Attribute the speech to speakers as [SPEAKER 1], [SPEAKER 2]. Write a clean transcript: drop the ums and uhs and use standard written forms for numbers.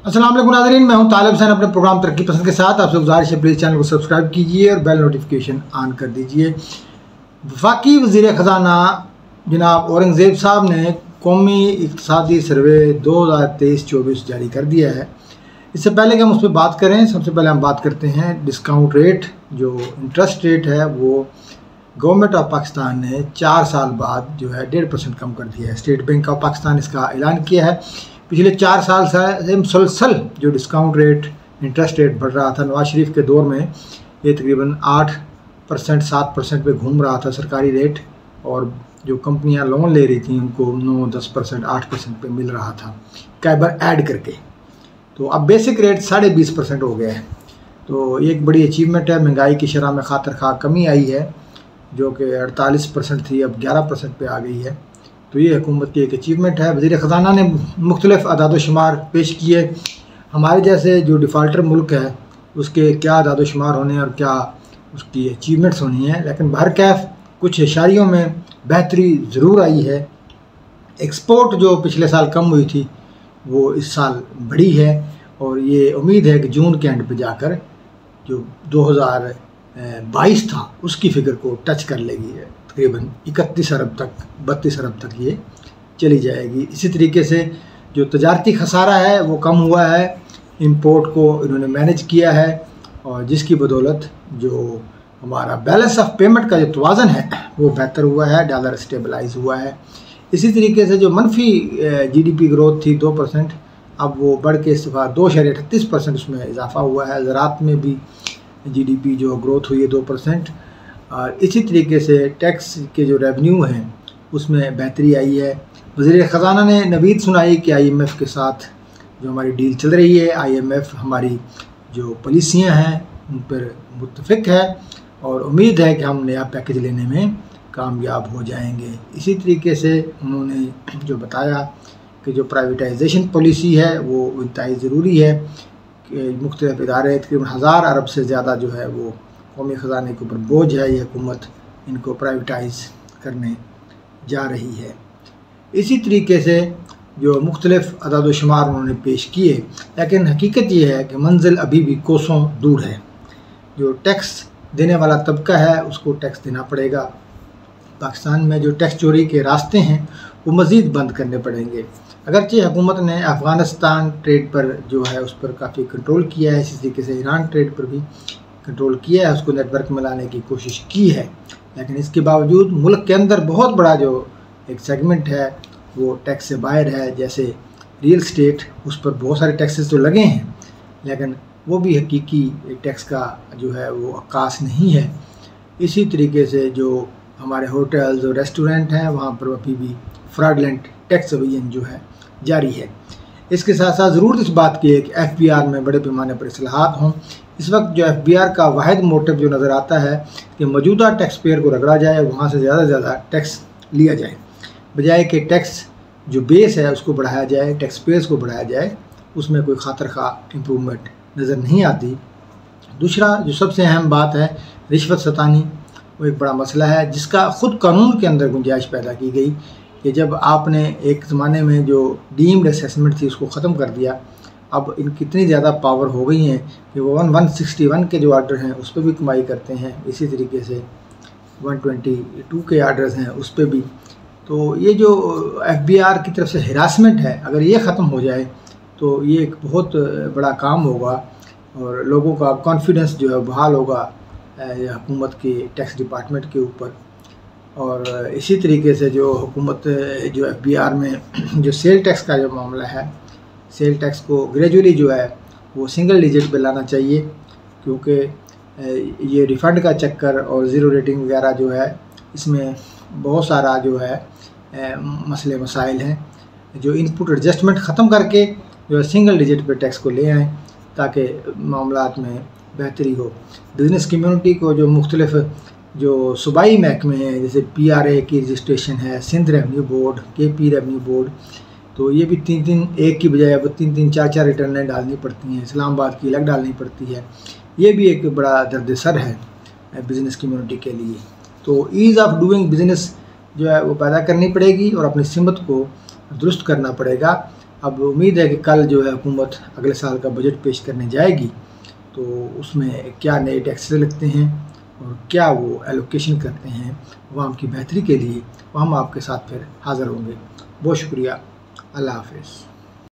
[SPEAKER 1] अस्सलाम वालेकुम नाज़रीन, मैं हूं तालिब हुसैन अपने प्रोग्राम तरक्की पसंद के साथ। आपसे गुजारिश है प्लीज़ चैनल को सब्सक्राइब कीजिए और बेल नोटिफिकेशन ऑन कर दीजिए। वफाकी वज़ीर ख़जाना जनाब औरंगज़ेब साहब ने कौमी इक़्तिसादी सर्वे 2023-24 जारी कर दिया है। इससे पहले कि हम उस पर बात करें, सबसे पहले हम बात करते हैं डिस्काउंट रेट। जो इंटरेस्ट रेट है वो गवर्नमेंट ऑफ पाकिस्तान ने 4 साल बाद जो है 1.5% कम कर दिया है। स्टेट बैंक ऑफ पाकिस्तान इसका ऐलान किया है। पिछले 4 साल से मुसलसल जो डिस्काउंट रेट, इंटरेस्ट रेट बढ़ रहा था, नवाज शरीफ के दौर में ये तकरीबन 8% 7% पे घूम रहा था सरकारी रेट, और जो कंपनियां लोन ले रही थी उनको 9-10% 8% पे मिल रहा था कैबर ऐड करके। तो अब बेसिक रेट 20.5% हो गया है। तो ये एक बड़ी अचीवमेंट है। महंगाई की शरह में खातर खा कमी आई है, जो कि 48% थी, अब 11% पे आ गई है। तो ये हुकूमत की एक अचीवमेंट है। वज़ीर ख़जाना ने मुख्तलिफ़ अदाद-ओ-शुमार पेश किए। हमारे जैसे जो डिफ़ाल्टर मुल्क है उसके क्या अदाद-ओ-शुमार होने और क्या उसकी अचीवमेंट्स होनी है, लेकिन बहरकैफ कुछ इशारियों में बेहतरी ज़रूर आई है। एक्सपोर्ट जो पिछले साल कम हुई थी वो इस साल बढ़ी है, और ये उम्मीद है कि जून के एंड पे जाकर जो 2022 था उसकी फ़िगर को टच कर लेगी। तकरीबन 31 अरब तक, 32 अरब तक ये चली जाएगी। इसी तरीके से जो तजारती खसारा है वो कम हुआ है। इंपोर्ट को इन्होंने मैनेज किया है, और जिसकी बदौलत जो हमारा बैलेंस ऑफ पेमेंट का जो तवाज़न है वो बेहतर हुआ है, डॉलर स्टेबलाइज हुआ है। इसी तरीके से जो मनफी GDP ग्रोथ थी 2%, अब वो बढ़ के इस दफ़ा 2.38% उसमें इजाफा हुआ है। ज़राअत में भी GDP जो ग्रोथ हुई है 2%। और इसी तरीके से टैक्स के जो रेवेन्यू हैं उसमें बेहतरी आई है। वज़ीर ख़जाना ने नवीद सुनाई कि IMF के साथ जो हमारी डील चल रही है, IMF हमारी जो पॉलिसियाँ हैं उन पर मुत्तफ़िक है, और उम्मीद है कि हम नया पैकेज लेने में कामयाब हो जाएंगे। इसी तरीके से उन्होंने जो बताया कि जो प्राइवेटाइजेशन पॉलिसी है वो इंतहाई ज़रूरी है कि मुख्तलिफ़ इदारे तकरीबन 1000 अरब से ज़्यादा जो है वो कौमी ख़जाने के ऊपर बोझ है। ये हुकूमत इनको प्राइवेटाइज़ करने जा रही है। इसी तरीके से जो मुख्तलिफ़ अदाद-ओ-शुमार उन्होंने पेश किए, लेकिन हकीकत ये है कि मंजिल अभी भी कोसों दूर है। जो टैक्स देने वाला तबका है उसको टैक्स देना पड़ेगा। पाकिस्तान में जो टैक्स चोरी के रास्ते हैं वो मज़ीद बंद करने पड़ेंगे। अगरचे हुकूमत ने अफ़गानिस्तान ट्रेड पर जो है उस पर काफ़ी कंट्रोल किया है, इसी तरीके से ईरान ट्रेड पर भी कंट्रोल किया है, उसको नेटवर्क में लाने की कोशिश की है, लेकिन इसके बावजूद मुल्क के अंदर बहुत बड़ा जो एक सेगमेंट है वो टैक्स से बाहर है। जैसे रियल स्टेट, उस पर बहुत सारे टैक्सेस तो लगे हैं, लेकिन वो भी हकीकी टैक्स का जो है वो अक्कास नहीं है। इसी तरीके से जो हमारे होटल्स और रेस्टोरेंट हैं वहाँ पर अभी भी फ्रॉडलेंट टैक्स अभियान जो है जारी है। इसके साथ साथ ज़रूरत इस बात की है कि FBR में बड़े पैमाने पर इस्लाहात हों। इस वक्त जो FBR का वाहिद मोटिव जो नज़र आता है कि मौजूदा टैक्स पेयर को रगड़ा जाए, वहाँ से ज़्यादा से ज़्यादा टैक्स लिया जाए, बजाय कि टैक्स जो बेस है उसको बढ़ाया जाए, टैक्स पेयर्स को बढ़ाया जाए। उसमें कोई खातर खा इम्प्रूवमेंट नज़र नहीं आती। दूसरा जो सबसे अहम बात है, रिश्वत सतानी, वो एक बड़ा मसला है जिसका ख़ुद कानून के अंदर गुंजाइश पैदा की गई कि जब आपने एक ज़माने में जो डीम्ड असेसमेंट थी उसको ख़त्म कर दिया, अब इनकी इतनी ज़्यादा पावर हो गई है कि वो 161 के जो आर्डर हैं उस पर भी कमाई करते हैं। इसी तरीके से 122 के आर्डर्स हैं उस पर भी। तो ये जो FBR की तरफ से हिरासमेंट है, अगर ये ख़त्म हो जाए तो ये एक बहुत बड़ा काम होगा, और लोगों का कॉन्फिडेंस जो है बहाल होगा हुकूमत के टैक्स डिपार्टमेंट के ऊपर। और इसी तरीके से जो हुकूमत जो FBR में जो सेल टैक्स का जो मामला है, सेल टैक्स को ग्रेजुअली जो है वो सिंगल डिजिट पे लाना चाहिए, क्योंकि ये रिफ़ंड का चक्कर और ज़ीरो रेटिंग वगैरह जो है इसमें बहुत सारा जो है मसले मसाइल हैं। जो इनपुट एडजस्टमेंट ख़त्म करके जो है सिंगल डिजिट पे टैक्स को ले आएँ ताकि मामलात में बेहतरी हो। बिज़नेस कम्युनिटी को जो मुख्तलिफ़ जो सूबाई महकमे हैं, जैसे PRA की रजिस्ट्रेशन है, Sindh revenue board, KP revenue board, तो ये भी 3-3 एक की बजाय अब 3-3 4-4 रिटर्नें डालनी पड़ती हैं। इस्लामाबाद की अलग डालनी पड़ती है। ये भी एक बड़ा दर्द सर है बिज़नेस कम्युनिटी के लिए। तो ईज़ ऑफ डूइंग बिज़नेस जो है वो पैदा करनी पड़ेगी और अपनी सिमत को दुरुस्त करना पड़ेगा। अब उम्मीद है कि कल जो है हुकूमत अगले साल का बजट पेश करने जाएगी, तो उसमें क्या नए टैक्स लगते हैं और क्या वो एलोकेशन करते हैं अवाम की बेहतरी के लिए, वो हम आपके साथ फिर हाज़िर होंगे। बहुत शुक्रिया। अल्लाह हाफ़िज़।